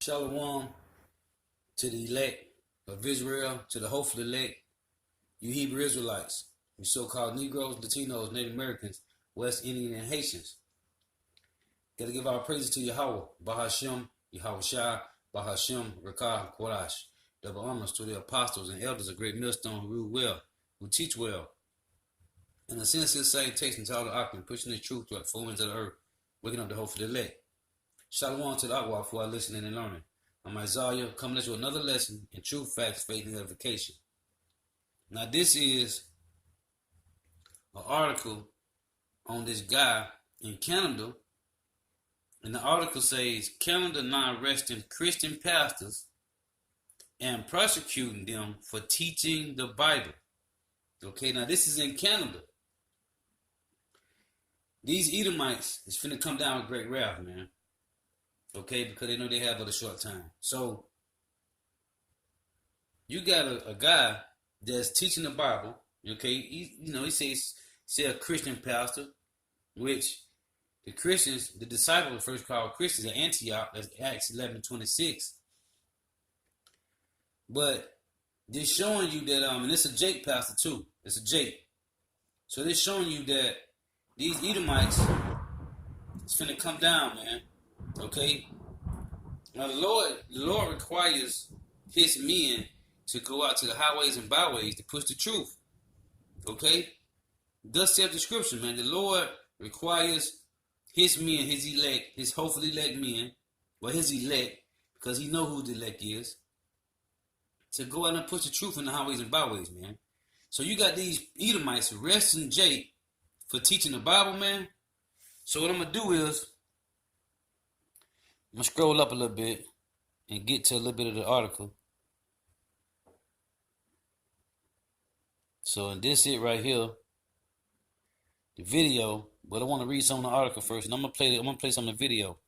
Shalom to the elect of Israel, to the hopeful elect, you Hebrew Israelites, you so-called Negroes, Latinos, Native Americans, West Indian, and Haitians. Got to give our praises to Yahweh, Bahashem, Yahweh Shai, Bahashem, Rakah, Kodash. Double honors to the apostles and elders of Great Millstone who rule well, who teach well. And the sincere salutation to all the Akron, pushing the truth to the four winds of the earth, waking up the hope for the elect. Shalom to the Akwa for our listening and learning. I'm Isaiah, coming at you with another lesson in truth, facts, faith, and edification. Now, this is an article on this guy in Canada, and the article says Canada now arresting Christian pastors and prosecuting them for teaching the Bible. Okay, now this is in Canada. These Edomites is finna come down with great wrath, man. Okay, because they know they have but a short time. So, you got a guy that's teaching the Bible. Okay, he says a Christian pastor, which the Christians, the disciples first called Christians at Antioch. That's Acts 11:26. But they're showing you that and it's a Jake pastor too. It's a Jake. So they're showing you that these Edomites is finna come down, man. Okay. Now the Lord requires his men to go out to the highways and byways to push the truth. Okay? Thus saith the scripture, man. The Lord requires his men, his elect, his hopefully elect men, or his elect, because he know who the elect is, to go out and push the truth in the highways and byways, man. So you got these Edomites arresting Jake for teaching the Bible, man. So what I'm going to do is, I'm going to scroll up a little bit and get to a little bit of the article. So, and this it right here, the video, but I want to read some of the article first, and I'm going to play some of the video.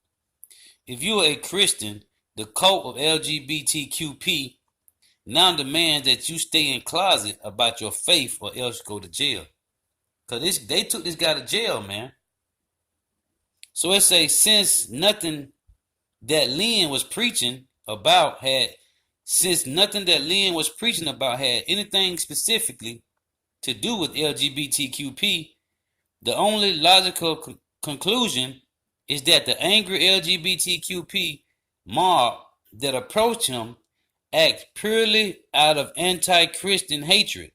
If you are a Christian, the cult of LGBTQP now demands that you stay in closet about your faith or else go to jail. Because they took this guy to jail, man. So it says, since nothing that Lynn was preaching about had anything specifically to do with LGBTQP, the only logical conclusion is that the angry LGBTQP mob that approached him act purely out of anti-Christian hatred.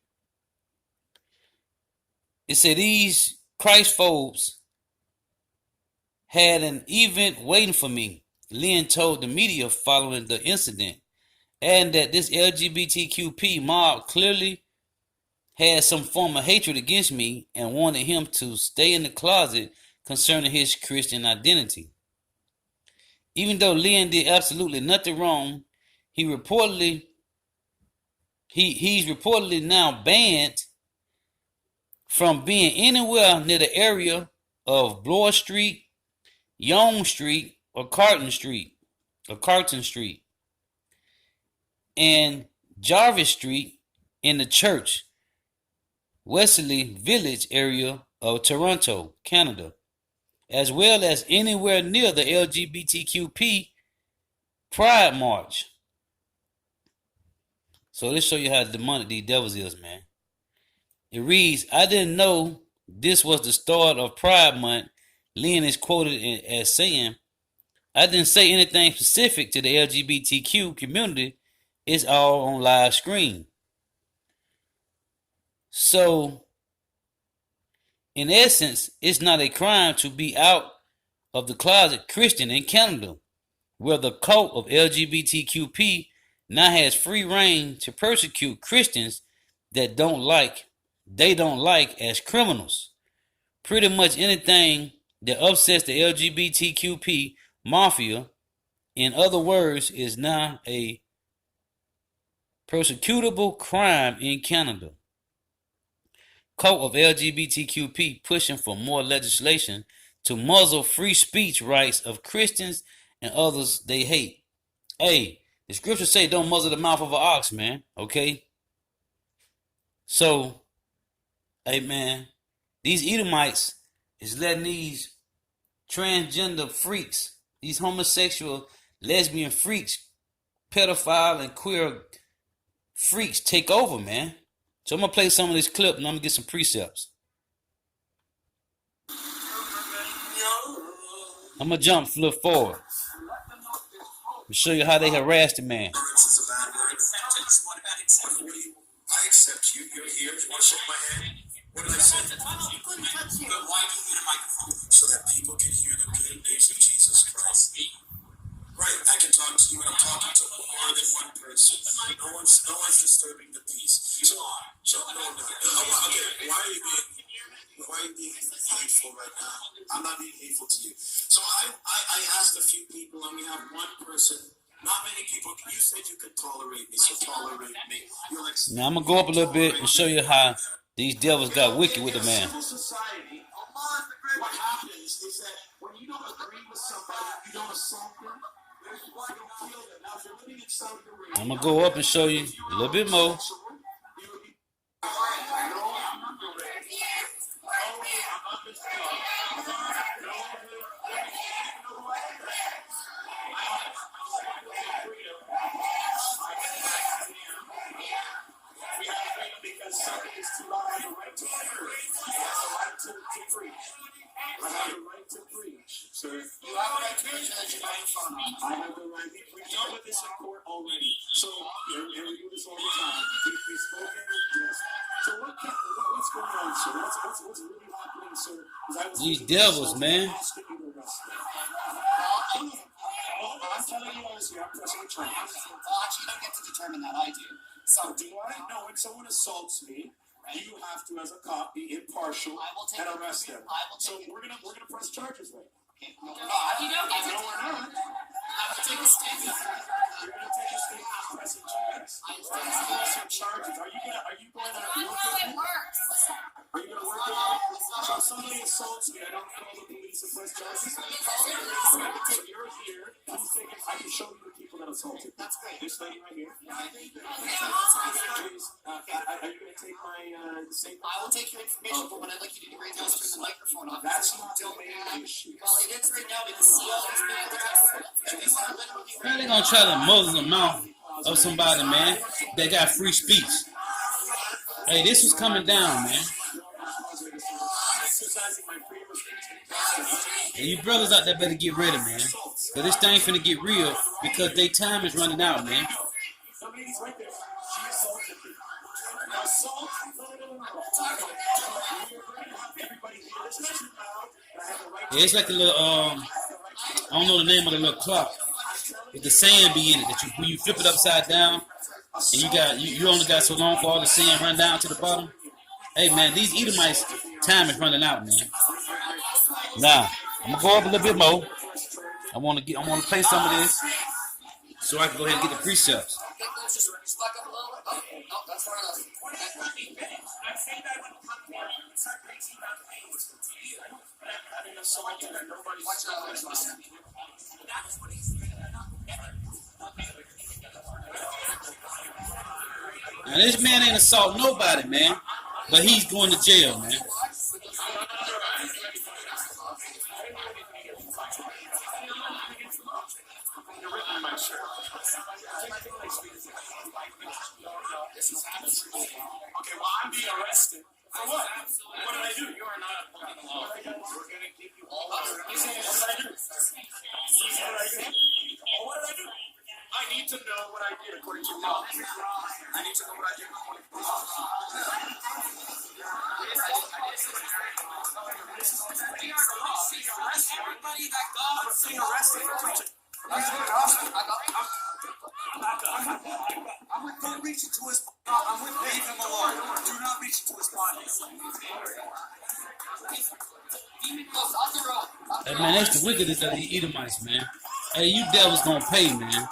It said these Christphobes had an event waiting for me, Lynn told the media following the incident, and that this LGBTQP mob clearly had some form of hatred against me and wanted him to stay in the closet concerning his Christian identity. Even though Lynn did absolutely nothing wrong, he's reportedly now banned from being anywhere near the area of Bloor Street, Yonge Street, or Carton Street, and Jarvis Street in the Church Wesley Village area of Toronto, Canada, as well as anywhere near the LGBTQP Pride March. So let's show you how demonic these devils is, man. It reads, I didn't know this was the start of Pride Month. Lynn is quoted as saying, I didn't say anything specific to the LGBTQ community. It's all on live screen. So, in essence, it's not a crime to be out of the closet Christian in Canada, where the cult of LGBTQP now has free reign to persecute Christians that they don't like as criminals. Pretty much anything that upsets the LGBTQP mafia, in other words, is now a prosecutable crime in Canada. Cult of LGBTQP pushing for more legislation to muzzle free speech rights of Christians and others they hate. Hey, the scriptures say don't muzzle the mouth of an ox, man. Okay? So, hey, man, these Edomites is letting these transgender freaks, these homosexual lesbian freaks, pedophile, and queer freaks take over, man. So I'm gonna play some of this clip and I'm gonna get some precepts. I'm gonna jump a little forward to show you how they harassed the man. I accept you. You're here. You want to shake my hand? What did I say? But why do you need a microphone? So that people can hear the good news of Jesus Christ. Right. I can talk to you, and I'm talking to more than one person. No one's disturbing the peace. So no. Okay. Why are you being hateful right now? I'm not being hateful to you. So I asked a few people, and we have one person. Not many people. You said you could tolerate me, so tolerate me. You're like, now I'm gonna go up a little bit and show you how these devils got wicked with the man. Civil society, what happens is that when you don't agree with somebody, you don't assault them. You don't kill them. Now, if you're living in Saudi Arabia, I'm gonna go up and show you a little bit more. I have the right. We've dealt with this in court already. So we do this all the time. We've spoken. Yes. So what's going on, sir? What's really happening, sir? These devils, man. I'm telling you honestly, I'm pressing charges. Well, actually, you don't get to determine that. I do. So Do I? No, when someone assaults me, you have to, as a cop, be impartial I will take and it. arrest them. I will So take it. we're gonna press charges right now. Okay, no, we're not. You don't get to. No, we're not. I will take a stand. You're gonna take a statement and pressing charges. Pressing charges. Are you going to That's work not with how me? it works. Are you going to work with me? So if somebody assaults me, I don't call the police and press charges. So you're here. I can show you the people that assaulted. That's great. This lady right here. Please, are you going to take my statement? I will take your information, but what I'd like you to do right now is turn the microphone off. That's not the main issue. Well, it is right now because CEO is being arrested. And they are literally Man, they gonna try to muzzle the mouth of somebody, man, that got free speech. Hey, this was coming down, man. Exercising my freedom of speech. And you brothers out there better get ready, man. Cause this thing finna get real because their time is running out, man. Somebody's right there. She assaulted me. Assault? Everybody here. This is too loud. I have the right Yeah, it's like a little I don't know the name of the little clock with the sand be in it that when you flip it upside down and you only got so long for all the sand run down to the bottom. Hey man, these Edomites time is running out, man. Now I'm gonna go up a little bit more. I wanna play some of this so I can go ahead and get the precepts. Okay, let's just back up a little bit. Oh, no, that's far enough. Watch out, watch out. Now this man ain't assault nobody, man, but he's going to jail, man. Okay, well, I'm being arrested. For what? What did I do? You are not upholding the law. We're going to give you all our... What did I do? What did I do? I need to know what I did according to law. I need to know what I did according to law. Everybody that God's Being arrested for preaching. Don't reach into his pocket. I'm with Leave him alone. Do not reach into his pocket. Off the road. Hey man, that's the wickedest of the Edomites, man. Hey, you devils gonna pay, man.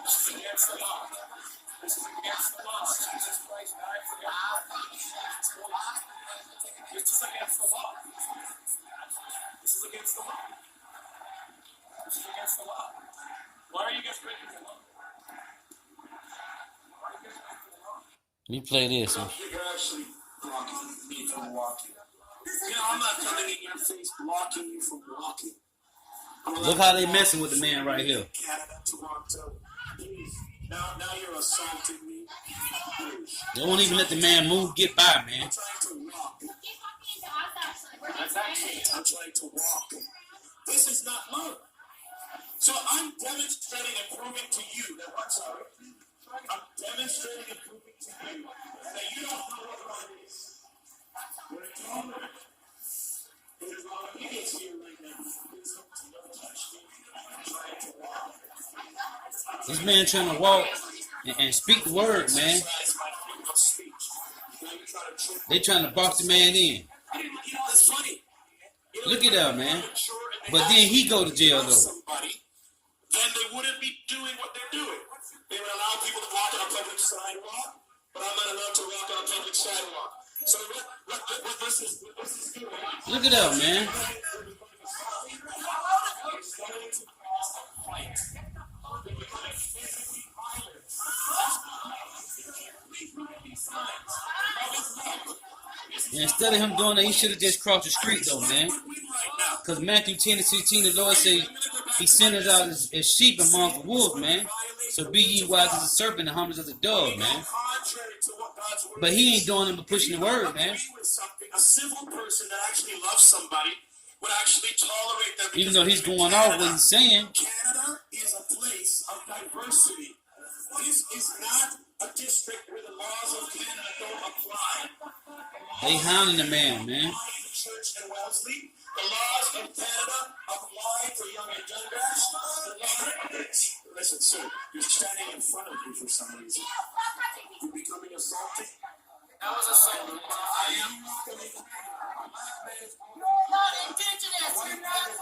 This is against the law. This is against the law. Jesus Christ died for the This is against the law. This is against the law. This is against the law. Why are you guys breaking the law? Why are you guys breaking the law? Let me play this. You're actually blocking me from walking. I'm not coming in your face blocking you from walking. Look how they messing with the man right here. Canada, Toronto. Please. Now you're assaulting me. They won't even let the man move, get by, man. I'm trying to walk. I'm trying to walk. This is not love. So I'm demonstrating and proving to you that what's up. I'm demonstrating and proving to you that you don't know what love is. We're tolerant. There's a lot of idiots here right now. Please don't touch me. I'm trying to walk. This man trying to walk and speak the word, man. They trying to box the man in. It's funny. Look at that, man. But then he go to jail, though. Then they wouldn't be doing what they're doing. They would allow people to walk on a public sidewalk, but I'm not allowed to walk on a public sidewalk. So what this is doing. Look at that, man. And instead of him doing that, he should have just crossed the street, though, man. Because Matthew 10:16, the Lord says he sent us out as sheep among the wolves, man. So be ye wise as a serpent and humble as a dove, man. But he ain't doing it but pushing the word, man. A civil person that actually loves somebody would actually tolerate them. Even though he's going off what he's saying. Canada is a place of diversity. This is not a district where the laws of Canada don't apply. They hounding the man, man. The church in Wellesley, the laws of Canada apply for young adults. Listen, sir, you're standing in front of me for some reason. You're becoming assaulted. That was assault. I am becoming. You're not indigenous. You're not.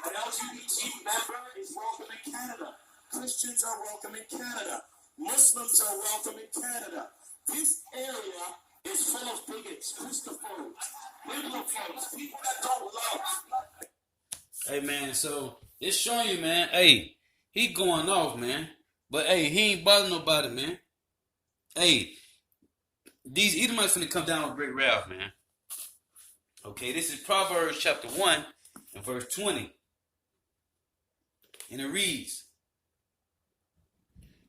An LGBT member is welcome in Canada. Christians are welcome in Canada. Muslims are welcome in Canada. This area is full of bigots, Christophobes, Bibliophobes, people that don't love. Hey, man, so it's showing you, man, hey, he going off, man. But, hey, he ain't bothering nobody, man. Hey, these Edomites finna come down with great wrath, man. Okay, this is Proverbs chapter 1 and verse 20. And it reads,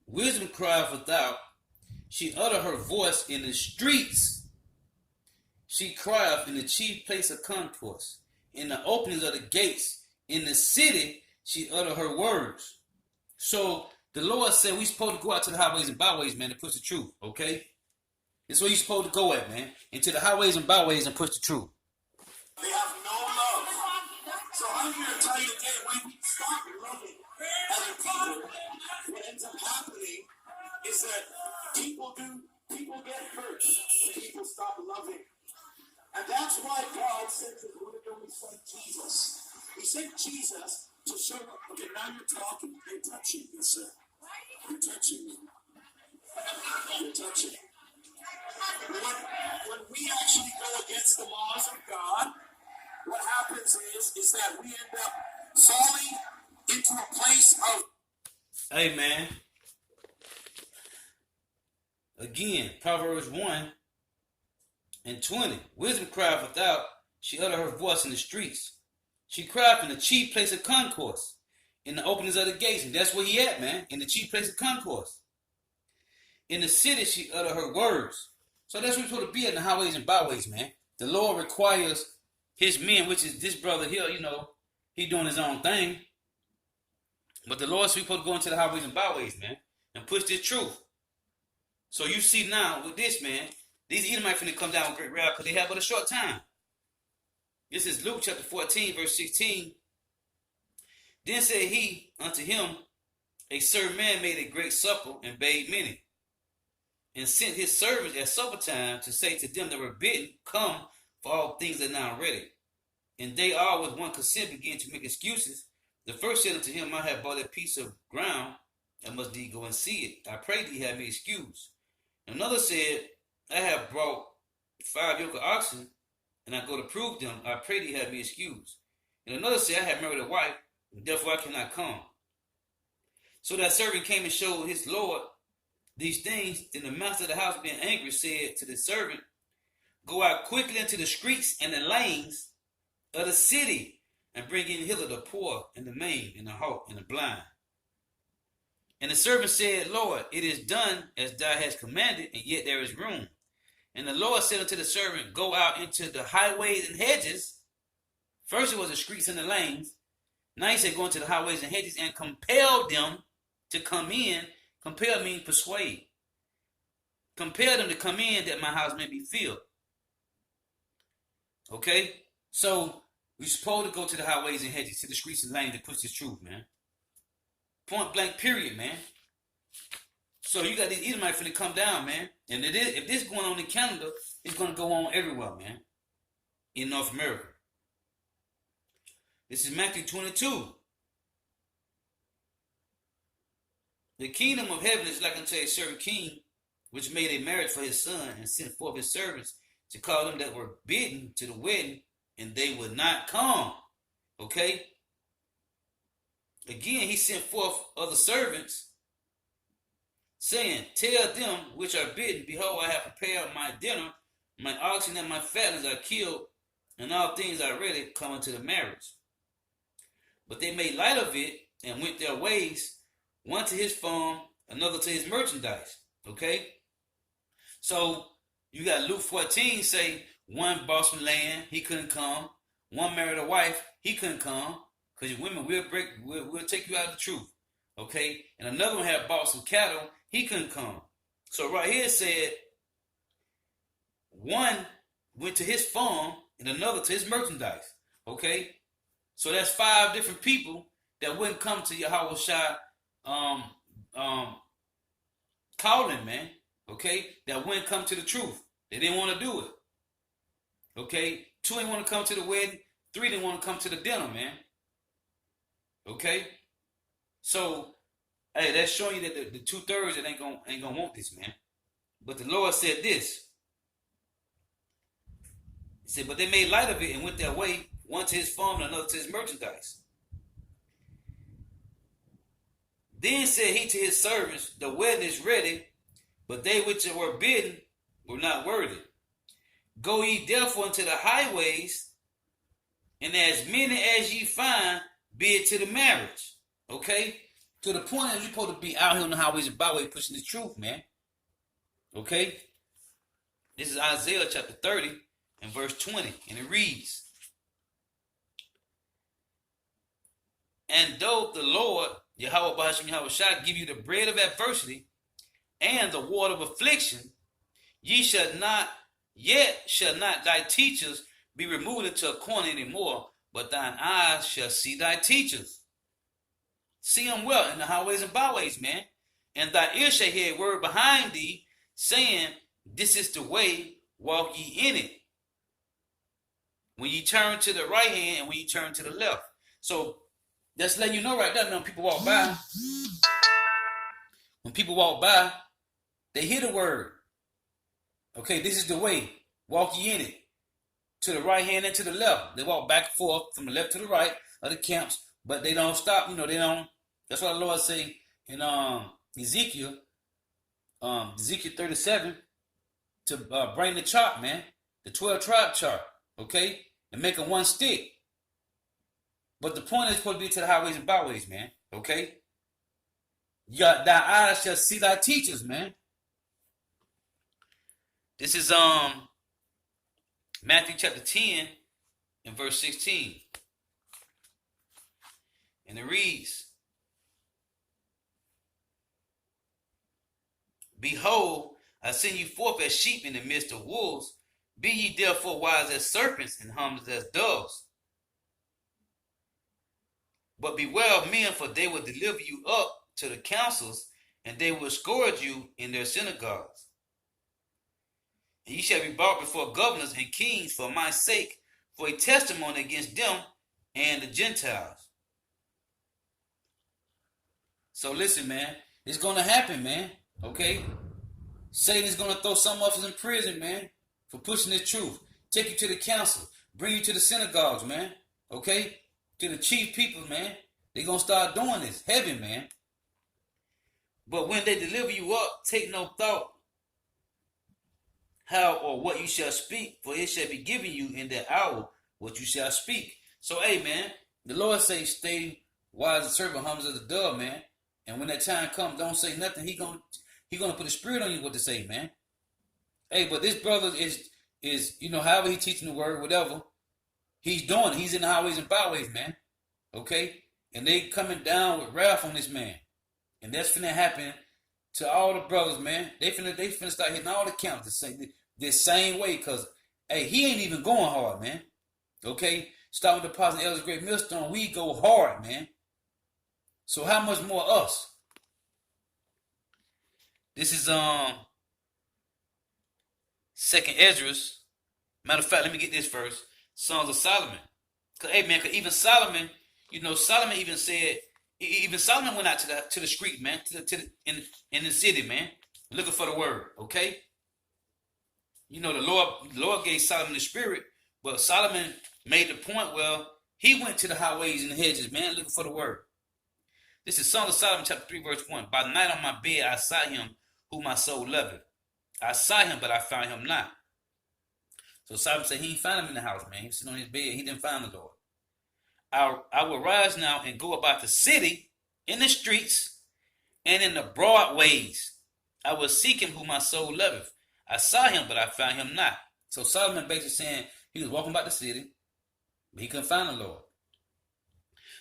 Wisdom crieth without, she utter her voice in the streets. She crieth in the chief place of concourse, in the openings of the gates, in the city, she utter her words. So the Lord said we supposed to go out to the highways and byways, man, to push the truth, okay? That's where you supposed to go at, man. Into the highways and byways and push the truth. They have no love. So I'm here to tell you today, when we stop loving other people, what ends up happening is that people get hurt when people stop loving. And that's why God sent his one and only son, Jesus. He sent Jesus to show up. Okay, now you're talking. You're touching me, sir. You're touching me. You're touching me. When we actually go against the laws of God, what happens is that we end up falling into a place of... Hey, man. Again, Proverbs 1 and 20. Wisdom crieth without, she utter her voice in the streets. She crieth in the chief place of concourse, in the openings of the gates. And that's where he at, man, in the chief place of concourse. In the city, she utter her words. So that's where we're supposed to be in the highways and byways, man. The Lord requires his men, which is this brother here, you know, he doing his own thing. But the Lord said we're supposed to go into the highways and byways, man, and push this truth. So you see now with this, man, these Edomites finna come down with great wrath because they have but a short time. This is Luke chapter 14, verse 16. Then said he unto him, a certain man made a great supper and bade many, and sent his servants at supper time to say to them that were bidden, come, for all things are now ready. And they all with one consent began to make excuses. The first said unto him, I have bought a piece of ground, I must thee go and see it. I pray thee have me excuse. Another said, I have brought 5 yoke of oxen, and I go to prove them. I pray thee have me excuse. And another said, I have married a wife, and therefore I cannot come. So that servant came and showed his lord these things. Then the master of the house, being angry, said to the servant, Go out quickly into the streets and the lanes of the city, and bring in hither the poor and the maimed and the halt and the blind. And the servant said, Lord, it is done as thou hast commanded, and yet there is room. And the Lord said unto the servant, Go out into the highways and hedges. First it was the streets and the lanes. Now he said, Go into the highways and hedges and compel them to come in. Compel means persuade. Compel them to come in that my house may be filled. Okay? So we're supposed to go to the highways and hedges, to the streets and lanes to push this truth, man. Point blank, period, man. So you got these Edomites finna come down, man. And if this is going on in Canada, it's going to go on everywhere, man. In North America. This is Matthew 22. The kingdom of heaven is like unto a certain king, which made a marriage for his son, and sent forth his servants to call them that were bidden to the wedding, and they would not come. Okay? Again, he sent forth other servants, saying, Tell them which are bidden, Behold, I have prepared my dinner, my oxen and my fatlings are killed, and all things are ready, come unto the marriage. But they made light of it, and went their ways, one to his farm, another to his merchandise. Okay? So, you got Luke 14 say, one bought some land, he couldn't come. One married a wife, he couldn't come. Because your women we'll take you out of the truth. Okay? And another one had bought some cattle, he couldn't come. So right here it said, one went to his farm and another to his merchandise. Okay? So that's 5 different people that wouldn't come to Yahweh Shai calling, man. Okay? That wouldn't come to the truth. They didn't want to do it. Okay? 2 didn't want to come to the wedding. 3 didn't want to come to the dinner, man. Okay? So, hey, that's showing you that the 2/3 that ain't gonna want this, man. But the Lord said this. He said, but they made light of it and went their way, one to his farm and another to his merchandise. Then said he to his servants, The wedding is ready, but they which were bidden were not worthy. Go ye therefore into the highways, and as many as ye find, bid to the marriage. Okay? To the point that you're supposed to be out here on the highways and byways pushing the truth, man. Okay? This is Isaiah chapter 30 and verse 20. And it reads, And though the Lord, Yahweh Bahasham Yahweh Shai, give you the bread of adversity and the water of affliction, shall not thy teachers be removed into a corner anymore, but thine eyes shall see thy teachers. See them well in the highways and byways, man. And thy ears shall hear a word behind thee, saying, This is the way, walk ye in it. When ye turn to the right hand and when ye turn to the left. So that's letting you know right there, when people walk by. When people walk by, they hear the word. Okay, this is the way, walk ye in it. To the right hand and to the left. They walk back and forth from the left to the right of the camps, but they don't stop. They don't. That's what the Lord say in Ezekiel 37, to bring the chart, man, the 12 tribe chart, okay, and make them one stick. But the point is supposed to be to the highways and byways, man, okay. Thy eyes shall see thy teachers, man. This is Matthew chapter 10 and verse 16. And it reads, Behold, I send you forth as sheep in the midst of wolves. Be ye therefore wise as serpents and harmless as doves. But beware of men, for they will deliver you up to the councils, and they will scourge you in their synagogues. And ye shall be brought before governors and kings for my sake, for a testimony against them and the Gentiles. So listen, man, it's gonna happen, man. Okay, Satan's gonna throw some of us in prison, man, for pushing this truth. Take you to the council, bring you to the synagogues, man. Okay, to the chief people, man. They're gonna start doing this, heavy, man. But when they deliver you up, take no thought how or what you shall speak, for it shall be given you in that hour what you shall speak. So, hey, man, the Lord say, stay wise and servant, humble as a dove, man. And when that time comes, don't say nothing. He gonna put a spirit on you what to say, man. Hey, but this brother is however he teaching the word, whatever, he's doing it. He's in the highways and byways, man. Okay? And they coming down with wrath on this man. And that's finna happen to all the brothers, man. They finna start hitting all the camps the same way, because, hey, he ain't even going hard, man. Okay? Start with the Apostle Elders Great Millstone, we go hard, man. So how much more us? This is 2nd Esdras. Matter of fact, let me get this first. Songs of Solomon. Cause even Solomon, Solomon even said, even Solomon went out to the street, man, in the city, man, looking for the word. Okay. The Lord gave Solomon the spirit, but Solomon made the point where he went to the highways and the hedges, man, looking for the word. This is Song of Solomon, chapter 3, verse 1. By night on my bed I sought him who my soul loveth. I sought him, but I found him not. So Solomon said he didn't find him in the house, man. He was sitting on his bed. He didn't find the Lord. I will rise now and go about the city, in the streets, and in the broad ways. I will seek him who my soul loveth. I saw him, but I found him not. So Solomon basically saying he was walking about the city, but he couldn't find the Lord.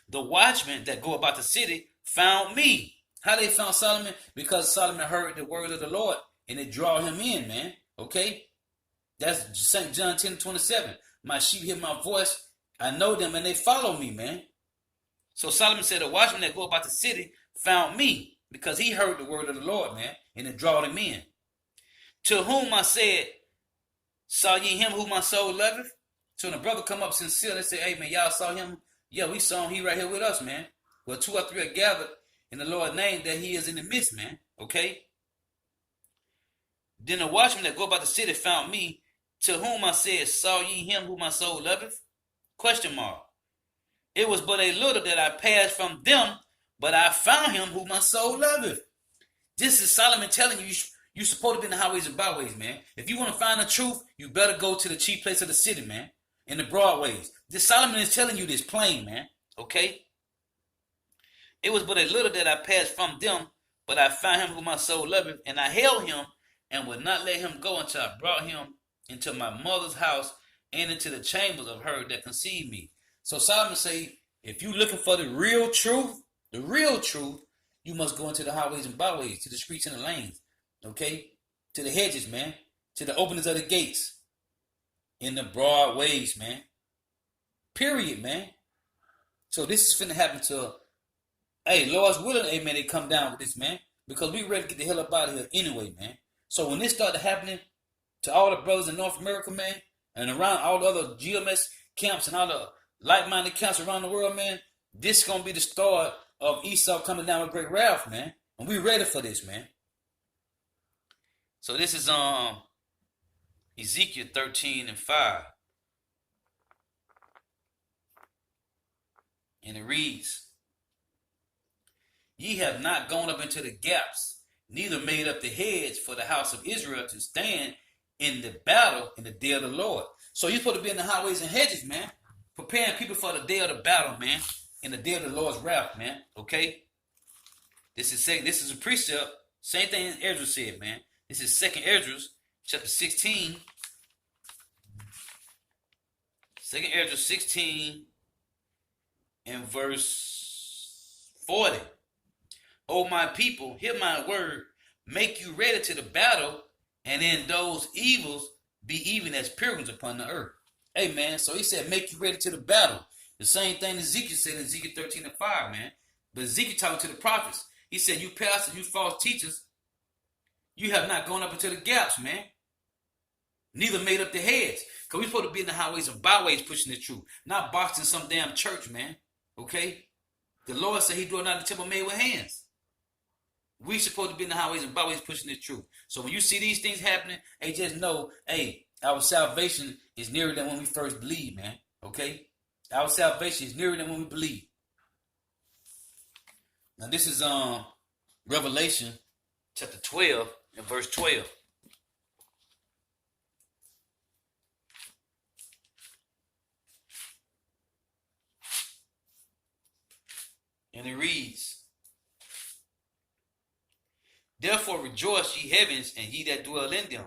The watchmen that go about the city found me. How they found Solomon? Because Solomon heard the word of the Lord, and it drew him in, man. Okay? That's St. John 10:27. My sheep hear my voice. I know them, and they follow me, man. So Solomon said, the watchman that go about the city found me, because he heard the word of the Lord, man, and it drawed him in. To whom I said, saw ye him who my soul loveth? So when a brother come up sincere, they say, hey, man, y'all saw him? Yeah, we saw him. He right here with us, man. Well, 2 or 3 are gathered in the Lord's name, that he is in the midst, man. Okay? Then the watchman that go about the city found me, to whom I said, saw ye him who my soul loveth? Question mark. It was but a little that I passed from them, but I found him who my soul loveth. This is Solomon telling you, you're supposed to be in the highways and byways, man. If you want to find the truth, you better go to the chief place of the city, man. In the broad ways. This Solomon is telling you this plain, man. Okay? It was but a little that I passed from them, but I found him who my soul loveth, and I held him and would not let him go until I brought him into my mother's house and into the chambers of her that conceived me. So Solomon say, if you're looking for the real truth, you must go into the highways and byways, to the streets and the lanes, okay? To the hedges, man, to the openings of the gates, in the broad ways, man. Period, man. So this is finna happen to, hey, Lord's willing, amen, they come down with this, man, because we ready to get the hell up out of here anyway, man. So when this started happening to all the brothers in North America, man, and around all the other GMS camps and all the like-minded camps around the world, man, this is going to be the start of Esau coming down with great wrath, man. And we ready for this, man. So this is Ezekiel 13:5. And it reads, ye have not gone up into the gaps, neither made up the hedge for the house of Israel to stand in the battle in the day of the Lord. So you're supposed to be in the highways and hedges, man, preparing people for the day of the battle, man, in the day of the Lord's wrath, man. Okay? This is a precept. Same thing as Ezra said, man. This is 2nd Esdras, chapter 16. 2nd Esdras 16 and verse 40. O my people, hear my word, make you ready to the battle, and in those evils be even as pilgrims upon the earth. Hey, man, so he said, make you ready to the battle. The same thing Ezekiel said in Ezekiel 13:5, man. But Ezekiel talking to the prophets. He said, you pastors, you false teachers, you have not gone up into the gaps, man. Neither made up the heads. Because we're supposed to be in the highways and byways pushing the truth. Not boxing some damn church, man. Okay? The Lord said he dwelt not in the temple made with hands. We supposed to be in the highways and byways pushing the truth. So when you see these things happening, hey, just know, hey, our salvation is nearer than when we first believed, man. Okay? Our salvation is nearer than when we believe. Now this is Revelation chapter 12 and verse 12. And it reads, therefore rejoice, ye heavens, and ye that dwell in them.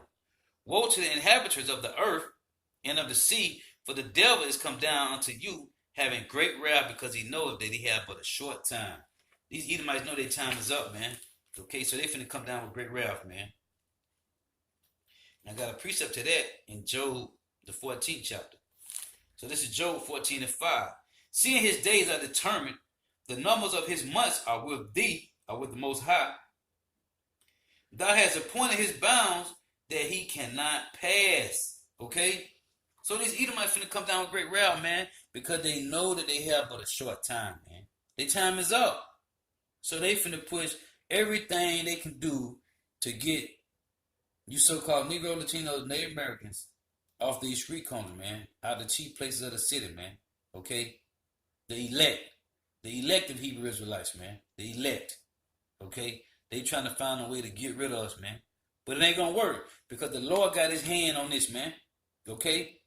Woe to the inhabitants of the earth and of the sea, for the devil is come down unto you, having great wrath, because he knoweth that he have but a short time. These Edomites know their time is up, man. Okay, so they finna come down with great wrath, man. And I got a precept to that in Job, the 14th chapter. So this is Job 14 and 5. Seeing his days are determined, the numbers of his months are with thee, are with the Most High. Thou hast appointed his bounds that he cannot pass. Okay? So these Edomites finna come down with great wrath, man, because they know that they have but a short time, man. Their time is up. So they finna push everything they can do to get you so-called Negro, Latinos, Native Americans off these street corners, man, out of the cheap places of the city, man. Okay? The elected Hebrew Israelites, man. The elect. Okay? They trying to find a way to get rid of us, man. But it ain't gonna work because the Lord got his hand on this, man. Okay?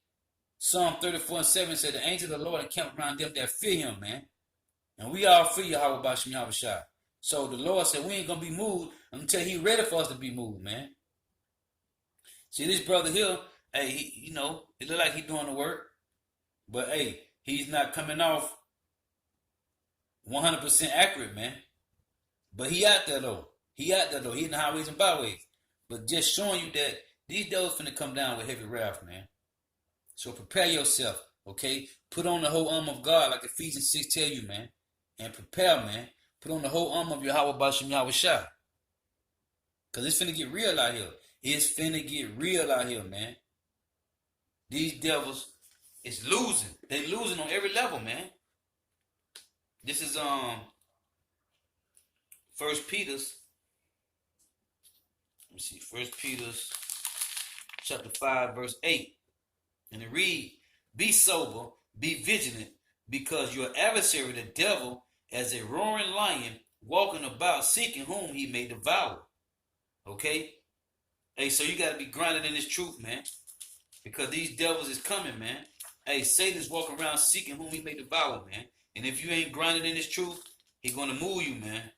Psalm 34 and 7 said, the angel of the Lord encamped around them that fear him, man. And we all fear Yahweh Bashim Yahweh Shai. So the Lord said we ain't gonna be moved until he ready for us to be moved, man. See this brother here, hey, it look like he doing the work. But hey, he's not coming off 100% accurate, man. But he out there though. He in the highways and byways. But just showing you that these devils finna come down with heavy wrath, man. So prepare yourself, okay? Put on the whole armor of God, like Ephesians 6 tell you, man. And prepare, man. Put on the whole armor of Yahweh Bashim Yahweh Shai. Because it's finna get real out here. It's finna get real out here, man. These devils is losing. They losing on every level, man. This is 1 Peter's. Let me see. 1 Peter's chapter 5, verse 8. And it read, be sober, be vigilant, because your adversary, the devil, as a roaring lion, walking about, seeking whom he may devour. Okay? Hey, so you got to be grounded in this truth, man. Because these devils is coming, man. Hey, Satan's walking around seeking whom he may devour, man. And if you ain't grounded in this truth, he's going to move you, man.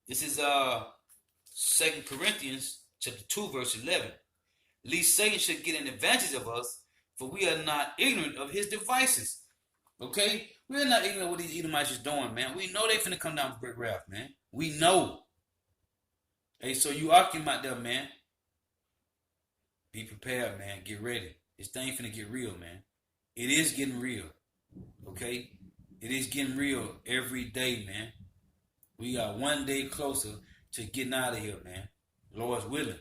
This is 2 Corinthians chapter 2, verse 11. Lest Satan should get an advantage of us, for we are not ignorant of his devices. Okay? We're not ignorant of what these Edomites is doing, man. We know they finna come down with great wrath, man. We know. Hey, so you Akim out there, man. Be prepared, man. Get ready. This thing finna get real, man. It is getting real. Okay? It is getting real every day, man. We are one day closer to getting out of here, man. Lord's willing.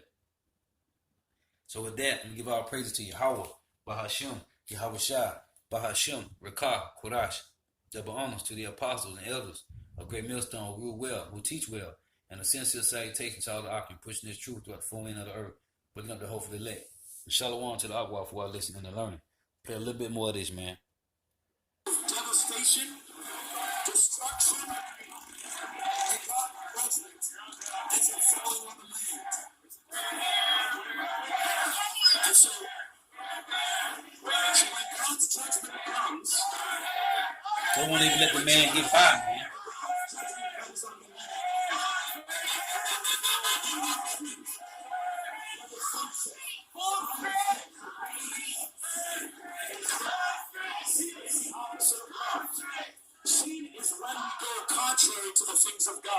So with that, I'm going to give all praises to Yahweh, Bahashim, Yahweh Shai, Bahashim, Rakah, Kodash. Double honors to the apostles and elders of Great Millstone who rule well, who teach well, and a sincere salutation to all the Akim, pushing this truth throughout the full end of the earth, putting up the hope for the elect. And shalom to the Agwa for our listening and learning. Play a little bit more of this, man. Devastation, destruction, and God judgment as it falling on the land. And so when God's judgment comes, They won't even let the man get by, man. Sin is when we go contrary to the things of God.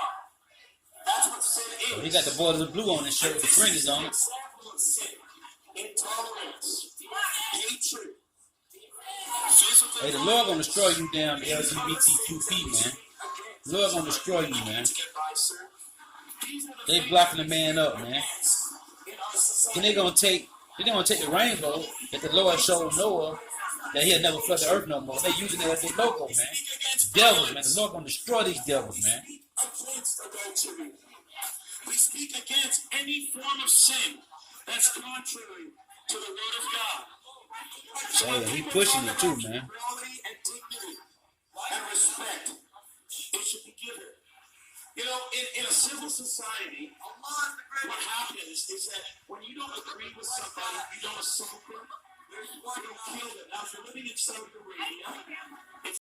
That's what sin is. So he got the borders of blue on his shirt with the fringes on it. Example of sin, intolerance, hatred, physical. Hey, the Lord gonna destroy you, damn LGBTQP, man. The Lord gonna destroy you, man. They blocking the man up, man. Then they're gonna take the rainbow that the Lord showed Noah that he'll never flood the earth no more. They're using it as their logo, man. Devils, man. The Lord gonna destroy these devils, man. We speak against any form of sin that's contrary to the Word of God. So when Hey, he people pushing talk it too, about man. equality and dignity and respect, it should be given. You know, in a civil society, what happens is that when you don't agree with somebody, you don't assault them, you don't kill them. Now, if you're living in Saudi Arabia,